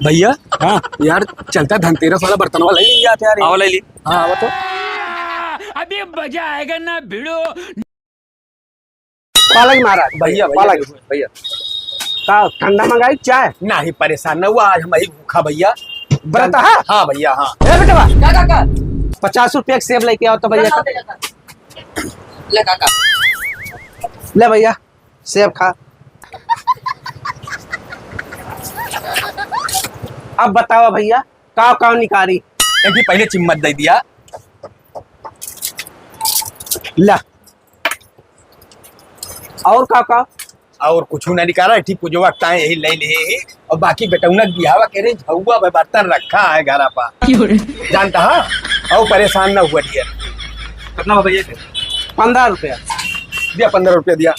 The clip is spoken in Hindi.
भैया हाँ यार चलता धनतेरस वाला बर्तन वाला ही आते यार। आओ ले ली। हाँ वो तो अभी मजा आएगा ना भिड़ो। पालक महाराज भैया पालक भैया का ठंडा मंगाई चाय नहीं परेशान न हुआ आज हम ही भूखा भैया। व्रत है। हाँ भैया हाँ। ए बेटवा क्या काका 50 रुपये का सेब लेके आओ तो भैया का। ले काका ले भैया सेब खा। अब बताओ भैया काव निकारी एक ही पहले चिम्मच दे दिया। ला और काव और कुछ ना निकाला ठीक पूजो वक्त आए यही ले ले और बाकी बेटौनक बिहावा कह रहे झुआ बर्तन रखा है घर पा जानता है और परेशान ना हुआ डियर। कितना भैया 15 रुपया दिया 15 रुपया दिया।